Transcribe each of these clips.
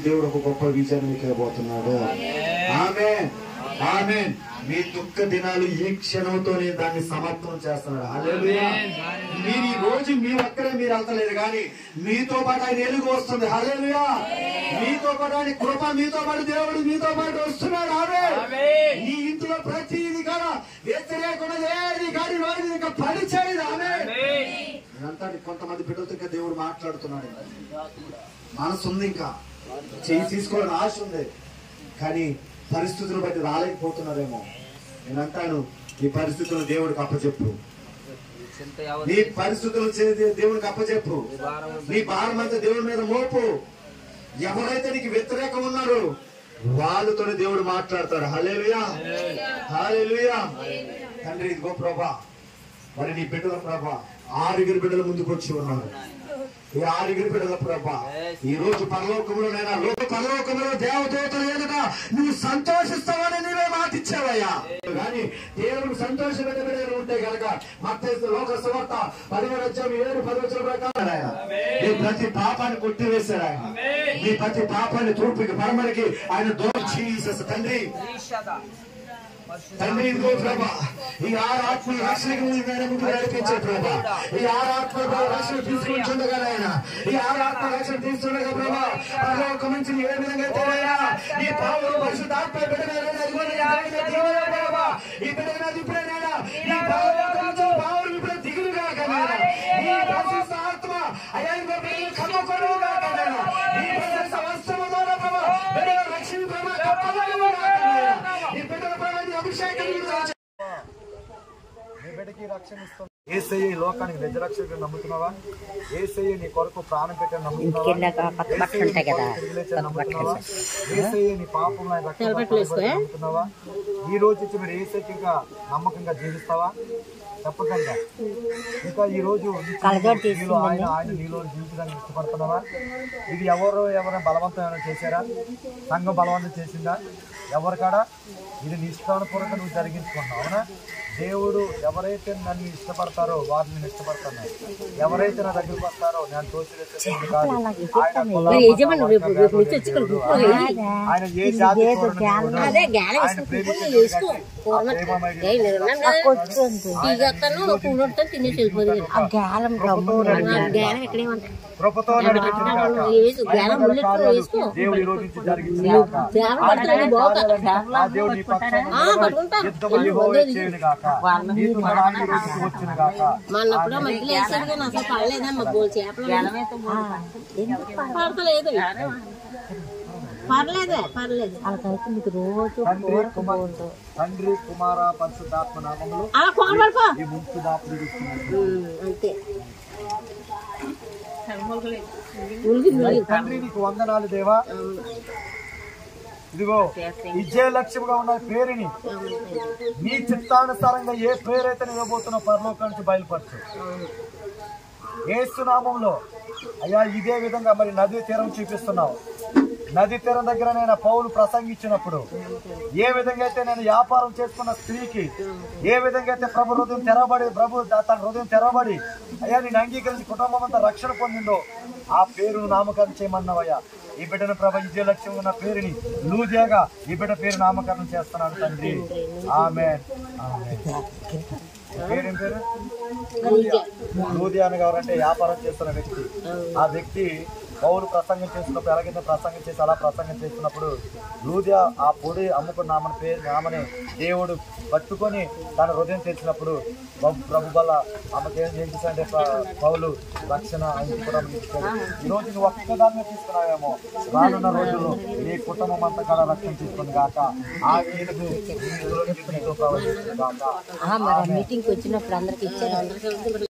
దేవుడు ఒక గొప్ప విజయాన్ని మీకు ఇవ్వబోతున్నాడు. ఆమేన్, ఆమేన్. మీ దుఃఖ దినాలు ఈ క్షణంతోనే దాన్ని సమర్థం చేస్తున్నాడు. హల్లెలూయా. మీరు ఈ రోజు మీ ఒక్కరే మీరు వెళ్తలేదు, కానీ మీతో పాటు ఆయన ఎలుగు వస్తుంది. హల్లెలూయా. మీతో పాటు ఆయన కృప, మీతో పాటు దేవుడు మీతో పాటు వస్తున్నాడు. ఆమేన్. ఈ ఇంట్లో ప్రతిది కూడా వ్యతిరేకుండా ఏది కానీ రోజు ఇంకా పని చేయదు. ఆమేన్. ఇదంతా కొంతమంది బిడ్డలతో ఇంకా దేవుడు మాట్లాడుతున్నాడు. మనసు ఉంది, ఇంకా చేయి తీసుకోవాలని ఆశ ఉంది, కానీ పరిస్థితులు బట్టి రాలేకపోతున్నారేమో. నేనంటాను, ఈ పరిస్థితులను దేవుడికి అప్పచెప్పు. నీ పరిస్థితులు దేవుడికి అప్పచెప్పు. నీ భారం అంతా దేవుడి మీద మోపు. ఎవరైతే నీకు వ్యతిరేకం ఉన్నారో వాళ్ళతోనే దేవుడు మాట్లాడతాడు. హల్లెలూయా, హల్లెలూయా. తండ్రి, ఇదిగో ప్రభా, మరి నీ బిడ్డల ప్రభా 6 బిడ్డల ముందుకు వచ్చి ఉన్నారు. ఈ 6 బిడ్డల ప్రభా, ఈ రోజు పరలోకములోనైనా పరలోకములో దేవదూతలు ఎదుట నువ్వు సంతోషిస్తావని నీవే మాటిచ్చావయ్యా. కానీ దేవుడు సంతోషమైన బిడ్డలు ఉంటే కనుక మత్తయి లోక సువార్త 10:7-10 ప్రకారం ఆయన నీ ప్రతి పాపాన్ని కొట్టివేశాడు. ఆయన నీ ప్రతి పాపాన్ని తూర్పుకి పరమరికి ఆయన దూరం జీసస్. తండ్రి, ఇదిగో ప్రభా, ఈ 6 ఆత్మల రక్షణకు ముందు నడిపించే ప్రభా, ఈ 6 ఆత్మల రక్షణ తీసుకుంటుండగా ఆయన ఈ 6 ఆత్మ రక్షణ తీసుకుండగా ప్రభా, పరలోకం నుంచి ఏ విధంగా తెలియా ఈ పావులు పరిశుద్ధాత్మ బిడ్డగా ఈ బిడ్డగా ఇప్పుడేనా ఈ పావులు ఇప్పుడు దిగులుగా కన్నా ఈ పరిశుద్ధాత్మ అయ్యా కమ్మకొడుగా కన్నా ఈ సంవత్సరం ద్వారా ప్రభా బిడ్డల రక్షణ ప్రభా ఈ బిడ్డల ప్రభా అభిషేకం నీ బిడ్డకి రక్షణ ఇస్తుంది. యేసయ్య ఈ లోకానికి నిజ రక్షకుడు నమ్ముతున్నావా? యేసయ్య నీ కొరకు ప్రాణం పెట్టని నమ్ముతున్నావా? యేసయ్య నీ పాపం నమ్ముతున్నావా? ఈ రోజు నుంచి మీరు యేసయ్యకి ఇంకా నమ్మకంగా జీవిస్తావా? తప్పకుండా. ఇంకా ఈ రోజు ఆయన నీలో జీవించడానికి ఇష్టపడుతున్నావా? ఇది ఎవరైనా బలవంతం ఏమైనా చేశారా? సంఘం బలవంతం చేసిందా? ఎవరు కాడా? ఇది నీ ఇష్టానుపూర్వకంగా నువ్వు జరిగించుకున్నావు. అవునా? దేవుడు ఎవరైతే నన్ను ఇష్టపడతారో వారిని నేను ఇష్టపడతాను. ఎవరైతే నా దగ్గరకు వస్తారో నేను తోసివేసేది కాదు. ఆయన ఏ జాతి ఆయన కృపతో దేవుడు ఈ రోజు నుంచి జరిగింది. తండ్రి, కుమార, పరిశుద్ధాత్మ నామములో ఈ ముక్తి దాపుడు తండ్రి, నీకు వందనాలు దేవా. ఇదిగో విజయ లక్ష్యంగా ఉన్న పేరుని నీ చిత్తానుసారంగా ఏ పేరైతే ఇవ్వబోతున్నా పరలోకం నుంచి బయలుపరచు యేసు నామంలో. అయ్యా, ఇదే విధంగా మరి నదీ తీరం చూపిస్తున్నావు. నదీ తీరం దగ్గర నేను పౌలు ప్రసంగించినప్పుడు ఏ విధంగా అయితే నేను వ్యాపారం చేసుకున్న స్త్రీకి ఏ విధంగా అయితే ప్రభు హృదయం తెరవబడి తన హృదయం తెరవబడి అయ్యా నేను అంగీకరించి కుటుంబం అంతా రక్షణ పొందిందో ఆ పేరును నామకరణం చేయమన్నావయ్యా. ఈ బిడ్డను ప్రభ విజయ లక్ష్యం ఉన్న పేరుని లూదియాగా ఈ బిడ్డ పేరు నామకరణం చేస్తున్నాడు తండ్రి. ఆమేన్. పేరేం పేరు? లూదియా అని ఎవరంటే వ్యాపారం చేస్తున్న వ్యక్తి. ఆ వ్యక్తి పౌలు ప్రసంగం చేస్తున్నప్పుడు ఎలాగైతే ప్రసంగం చేసి అలా ప్రసంగం చేస్తున్నప్పుడు లూదియా ఆ పొడి అమ్ముకున్న నామని దేవుడు పట్టుకొని తన హృదయం తెచ్చినప్పుడు ప్రభు వల్ల ఆమెకు ఏం చేశాడంటే పౌలు రక్షణ అందించడం. ఈరోజు నువ్వు ఒక్కదాన్ని తీసుకున్నావేమో, రానున్న రోజుల్లో నీ కుటుంబం అంతా కూడా రక్షణ తీసుకుంది కాక ఆ వీళ్ళకు మీటింగ్కి వచ్చినప్పుడు అందరికి ఇచ్చారు.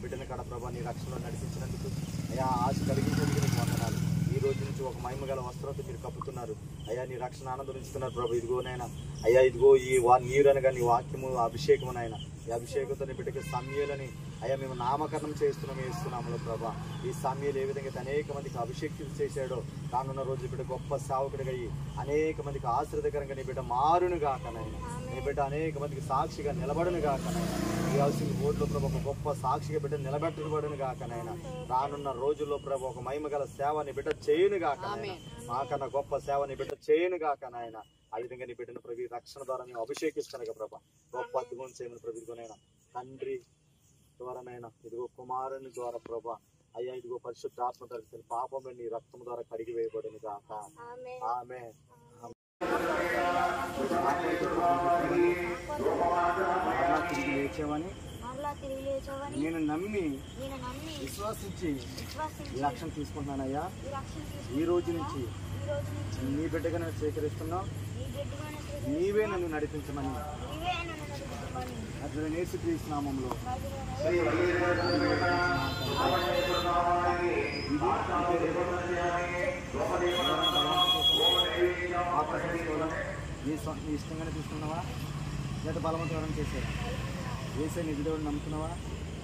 బిడ్డల కాడ ప్రభా నీ రక్షణలో నడిపించినందుకు అయ్యా ఆశ కలిగించేందుకు నీకు వందనాలు. ఈ రోజు నుంచి ఒక మహిమ గల వస్త్రంతో మీరు కప్పుతున్నారు అయ్యా. నీ రక్షణ ఆనందిస్తున్నారు ప్రభు. ఇదిగోనైనా అయ్యా, ఇదిగో ఈ నీరు అనగా నీ వాక్యము అభిషేకమునైనా ఈ అభిషేకంతో నీ బిడ్డకి సమయాలని అయ్యా మేము నామకరణం చేస్తున్నాము ప్రభా. ఈ సమయాలు ఏ విధంగా అనేక మందికి అభిషేకం చేశాడో రానున్న రోజు బిడ్డ గొప్ప సేవకుడిగా అయ్యి అనేక మందికి ఆశ్రదకరంగా నీ బిడ్డ మారును గాకనైనా, నీ బిడ్డ అనేక మందికి సాక్షిగా నిలబడును గాకనైనా. ఈ చేయాల్సిన బోర్డులో ప్రభు ఒక గొప్ప సాక్షిగా బిడ్డ నిలబెట్టబడిన గాక నాయన. రానున్న రోజుల్లో ప్రభు ఒక మహిమ గల సేవని బిడ్డ చేయను గాక, మాకన్నా గొప్ప సేవని బిడ్డ చేయను గాక నాయన. ఆ విధంగా నీ బిడ్డను ప్రభు రక్షణ ద్వారా మేము అభిషేకిస్తాను ప్రభా. గొప్ప అద్భుతం చేయమని ప్రభుత్వనైనా తండ్రి ద్వారానైనా ఇదిగో కుమారుని ద్వారా ప్రభా అయ్యా ఇదిగో పరిశుద్ధాత్మ ధరించిన పాపం నీ రక్తం ద్వారా కడిగి వేయబడిన గాక. ఆమేన్. నేను నమ్మి విశ్వాసించి ఈ రక్షణ తీసుకుంటున్నానయ్యా. ఈ రోజు నుంచి నీ బిడ్డగా నేను స్వీకరిస్తున్నావు. నీవే నన్ను నడిపించమని అతను యేసుక్రీస్తు నామములో నీ ఇష్టంగానే తీసుకున్నావా లేదా బలవంతం చేశారు? వేసే నిజుడేవాడు నమ్ముతున్నావా?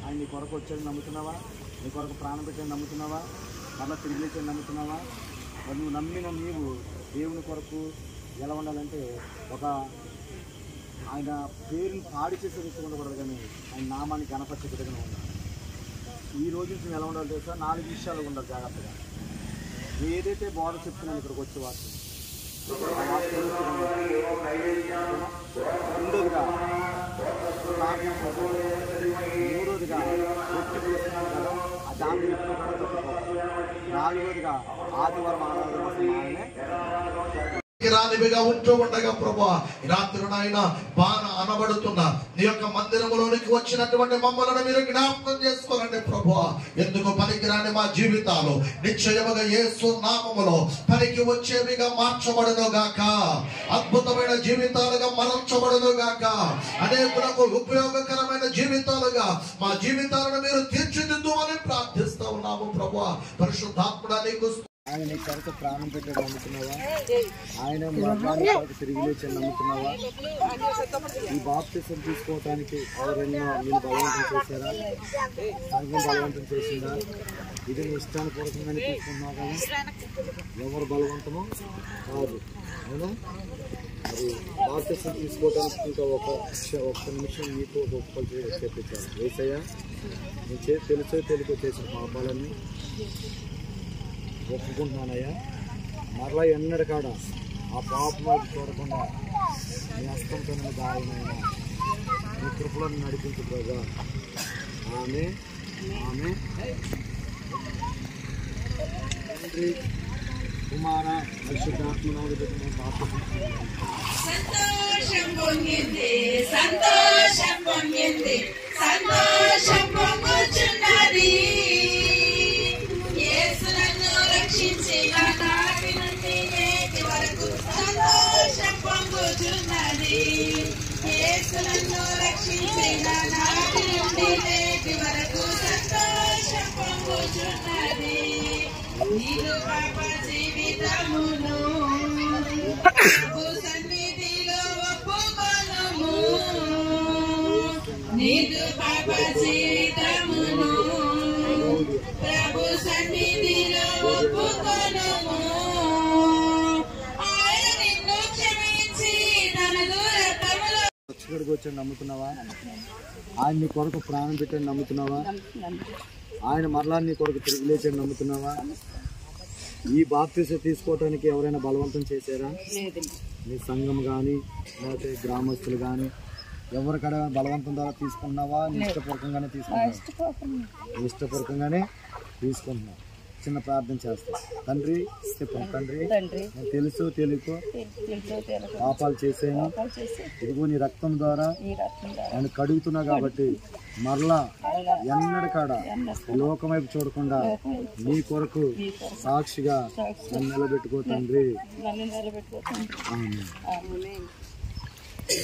ఆయన నీ కొరకు వచ్చాడని నమ్ముతున్నావా? నీ కొరకు ప్రాణం పెట్టాలని నమ్ముతున్నావా? మళ్ళీ తిరిగి లేచాడని నమ్ముతున్నావా? మరి నువ్వు నమ్మిన నీవు దేవుని కొరకు ఎలా ఉండాలంటే ఒక ఆయన పేరుని పాడి చేసే విషయం ఉండకూడదు, కానీ ఆయన నామాన్ని గణపరిచే విధంగా ఉండాలి. ఈ రోజు నుంచి ఎలా ఉండాలి తెలుసా? 4 విషయాలు ఉండాలి జాగ్రత్తగా. ఏదైతే బోధ చెప్తున్నాను ఇక్కడికి వచ్చే వాటి రెండోదిగా మూడోదిగా దాన్ని నాలుగోదిగా ఆదివారం ఆరాధన రానివిగా ఉంటూ ఉండగా ప్రభా రాత్రి నాయన బాణ అనబడుతున్న నీ యొక్క మందిరంలోనికి వచ్చినటువంటి మమ్మల్ని మీరు జ్ఞాపకం చేసుకోరండి ప్రభా. ఎందుకు పనికిరాని మా జీవితాలు నిశ్చయముగా యేసు నామములో పనికి వచ్చేవిగా మార్చబడును గాక, అద్భుతమైన జీవితాలుగా మరల్చబడును గాక, అనేకులకు ఉపయోగకరమైన జీవితాలుగా మా జీవితాలను మీరు తీర్చిదిద్దుమని ప్రార్థిస్తా ఉన్నాము ప్రభా. పరిశుద్ధాత్ముడా నీకు ఆయన నీ కొరకు ప్రాణం పెట్టాడు నమ్ముతున్నావా? ఆయన మరణాన్ని కొరకు తిరిగి లేచాడు నమ్ముతున్నావా? ఈ బాప్తిసం తీసుకోవటానికి ఎవరైనా నేను బలవంతం చేశారా? సంఘం బలవంతం చేసిందా? ఇది నీ ఇష్టానుపూర్వకంగానే తీసుకుంటున్నావు కదా. ఎవరు బలవంతమో కాదు, అవునా? మరి బాప్తిసం తీసుకోవటానికి ఇంకా ఒక్క నిమిషం నీకు ఒక్కరు చేపించాను. యేసయ్య నీ తెలుసో తెలుగు చేసిన పాపాలన్నీ ఒప్పుకుంటున్నానయ్యా. మరలా ఎన్నడ కాడ ఆ పాపం చూడకుండా నీ హస్తంతో గాయమైనా నీ కృపలో నడిపించు ప్రభా. ఆమె ఆమె తండ్రి కుమార పరిశుద్ధాత్మనాడు సంతోషం పొంగింది, సంతోషం పొంగింది, సంతోషం పొంగుచున్నది. రక్షించిన నాటి నుండి నేటి వరకు సంతోషం పొంగుచున్నది. యేసు నన్ను రక్షించిన నాటి నుండి నేటి వరకు సంతోషం పొంగుచున్నది. నీరు పాప జీవితమును ప్రభు సన్నిధిలో ఒప్పుకొనుము. నీరు పాప జీవితమును ప్రభు సన్నిధిలో ఒప్పుకొనుము. ఆయన నిన్ను క్షమించి తన దూరతములో రక్షకుడికి వచ్చాడు నమ్ముతున్నావా? ఆయన నీ కొరకు ప్రాణం పెట్టాడు నమ్ముతున్నావా? ఆయన మరలా నీ కొరకు తిరిగి లేచాడు నమ్ముతున్నావా? ఈ బాప్తిసం తీసుకోవటానికి ఎవరైనా బలవంతం చేశారా? నీ సంఘం కానీ లేకపోతే గ్రామస్తులు కానీ ఎవరికడ బలవంతం ద్వారా తీసుకున్నావా? నీ ఇష్టపూర్వకంగానే తీసుకున్నావు? ఇష్టపూర్వకంగానే తీసుకుంటున్నావు. చిన్న ప్రార్థన చేస్తా. తండ్రి చెప్పండి. తండ్రి నేను తెలుసు తెలియకో పాపాలు చేసాను, ఇదిగో నీ రక్తం ద్వారా నేను కడుగుతున్నా కాబట్టి మరలా ఎన్నడి కాడ లోకం వైపు చూడకుండా నీ కొరకు సాక్షిగా నన్ను నిలబెట్టుకో తండ్రి.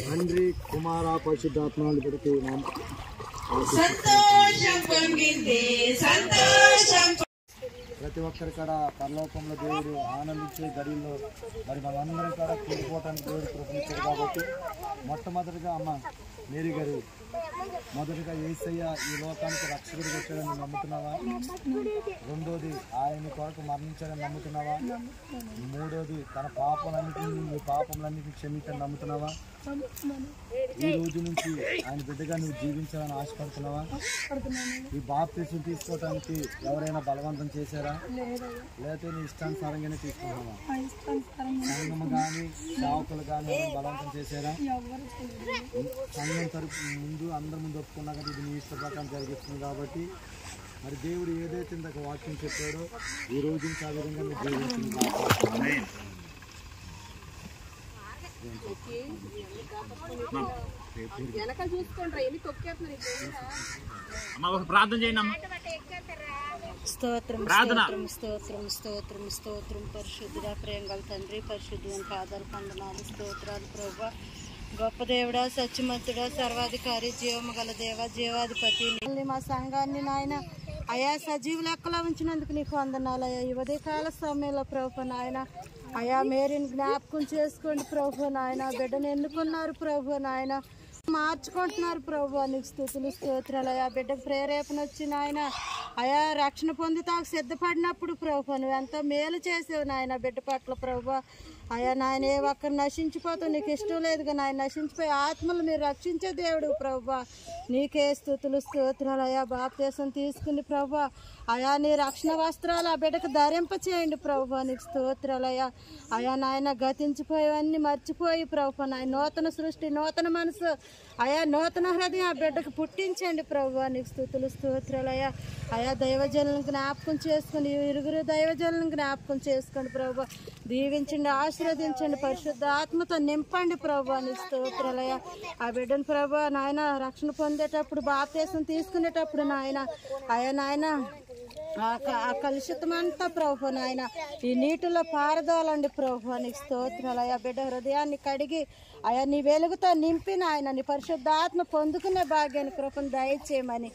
తండ్రి కుమార పరిశుద్ధాత్మలు పెడితే సంతోషం పొంగింది, సంతోషం. ప్రతి ఒక్కరి కాడ పరలోకంలో దేవుడు ఆనందించే గడిలో మరి మనందరం కాడ కూడిపోవటానికి దేవుడు కృపనిచ్చాడు కాబట్టి మొట్టమొదటిగా అమ్మ మేరీ గారు మొదటిగా యేసయ్య ఈ లోకానికి రక్షకుడికి వచ్చాడని నమ్ముతున్నావా? రెండోది ఆయన కొరకు మరణించాడని నమ్ముతున్నావా? మూడోది తన పాపలన్నింటినీ నీ పాపములన్నింటినీ క్షమించని నమ్ముతున్నావా? ఈ రోజు నుంచి ఆయన బిడ్డగా నువ్వు జీవించాలని ఆశపడుతున్నావా? ఈ బాప్తిసం తీసుకోవటానికి ఎవరైనా బలవంతం చేశారా? లేకపోతే నీ ఇష్టానుసారంగానే తీసుకున్నావా? సంఘం కానీ సేవకులు కానీ బలవంతం చేశారా? సంఘం తరపు ముందు అందరి ముందు ఒప్పుకున్నా కదా ఇది నీ ఇష్ట ప్రకారం జరిగిస్తుంది కాబట్టి మరి దేవుడు ఏదైతే ఇందాక వాక్యం చెప్పాడో ఈ రోజు నుంచి ఆ విధంగా నువ్వు జీవించింది. ప్రార్థన చేయండి. స్తోత్రం స్తోత్రం స్తోత్రం స్తోత్రం స్తోత్రం. పరిశుద్ధుడా, ప్రేమగల తండ్రి, పరిశుద్ధుని పాదాలు వందనాలు, స్తోత్రాలు ప్రభువా. గొప్ప దేవుడా, సత్యమంతుడా, సర్వాధికారి, జీవము గల దేవ, జీవాధిపతి, మా సంఘాన్ని నాయన అయా సజీవ లెక్కలో ఉంచినందుకు నీకు వందనాలు అయ్యా. ఈ ఉదయకాల సమయంలో ప్రభు నాయన అయా మేరీని జ్ఞాపకం చేసుకోండి ప్రభు నాయన. బిడ్డను ఎన్నుకున్నారు ప్రభు నాయన, మార్చుకుంటున్నారు ప్రభు. నీకు స్తుతులు స్తోత్రాలు అయా. బిడ్డకు ప్రేరేపణ వచ్చి నాయన అయా రక్షణ పొందుతాకు సిద్ధపడినప్పుడు ప్రభు నువ్వెంతో మేలు చేసావు నాయన బిడ్డ పట్ల ప్రభు. అయా నాయన ఏ ఒక్కరు నశించిపోతావు, నీకు ఇష్టం లేదుగా నాయన. నశించిపోయే ఆత్మలు మీరు రక్షించే దేవుడు ప్రభు. నీకే స్తుతులు స్తోత్రాలు అయా. బాప్తీసం తీసుకుని ప్రభు అయా నీ రక్షణ వస్త్రాలు ఆ బిడ్డకు ధరింప చేయండి ప్రభు. నీకు స్తోత్రాలు అయా. అయా నాయన గతించిపోయేవన్నీ మర్చిపోయి ప్రభు నాయన నూతన సృష్టి, నూతన మనసు అయా, నూతన హృదయం ఆ బిడ్డకు పుట్టించండి ప్రభు. నీకు స్తుతులు స్తోత్రాలు అయా. అయా దైవజనులను జ్ఞాపకం చేసుకుని ఇరుగురు దైవజనులను జ్ఞాపకం చేసుకోండి ప్రభు. దీవించండి, ఆశీర్వదించండి, పరిశుద్ధ ఆత్మతో నింపండి ప్రభు. నీకు స్తోత్రాలు అయా. ఆ బిడ్డను ప్రభు నాయన రక్షణ పొందేటప్పుడు, బాప్తీసం తీసుకునేటప్పుడు నాయన అయా నాయన ఆ కలుషితమంతా ప్రభు నాయన ఈ నీటిలో పారదోలండి ప్రభు. నీకు స్తోత్రాలు అయా. బిడ్డ హృదయాన్ని కడిగి అయా నీ వెలుగుతో నింపిన ఆయన నీ పరిశుద్ధాత్మ పొందుకునే భాగ్యాన్ని కృపను దయచేయమని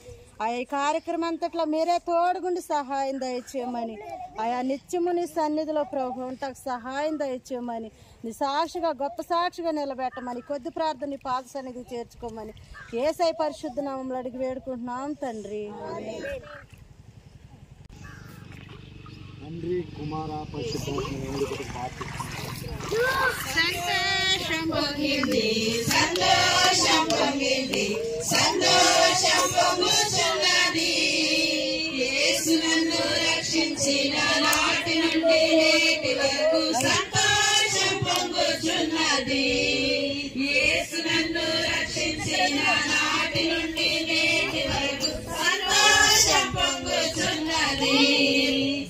ఆయా ఈ కార్యక్రమం అంతట్లో మీరే తోడుగుండి సహాయం దయచేయమని ఆయా నిత్యము నీ సన్నిధిలో ప్రభు అంతకు సహాయం దయచేయమని నీ సాక్షిగా గొప్ప సాక్షిగా నిలబెట్టమని కొద్ది ప్రార్థన నీ పాద సన్నిధికి చేర్చుకోమని యేసయ్య పరిశుద్ధ నామములో అడిగి వేడుకుంటున్నాం తండ్రి. తండ్రి, కుమార, సంతోషం పొంగింది, సంతోషం పొంగింది, సంతోషం పొంగుచున్నది. యేసు నన్ను రక్షించిన నాటి నుండి నేటి వరకు సంతోషం పొంగుచున్నది. యేసు నన్ను రక్షించిన నాటి నుండి నేటి వరకు సంతోషం పొంగుచున్నది.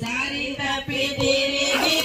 దారి తప్పి తిరిగి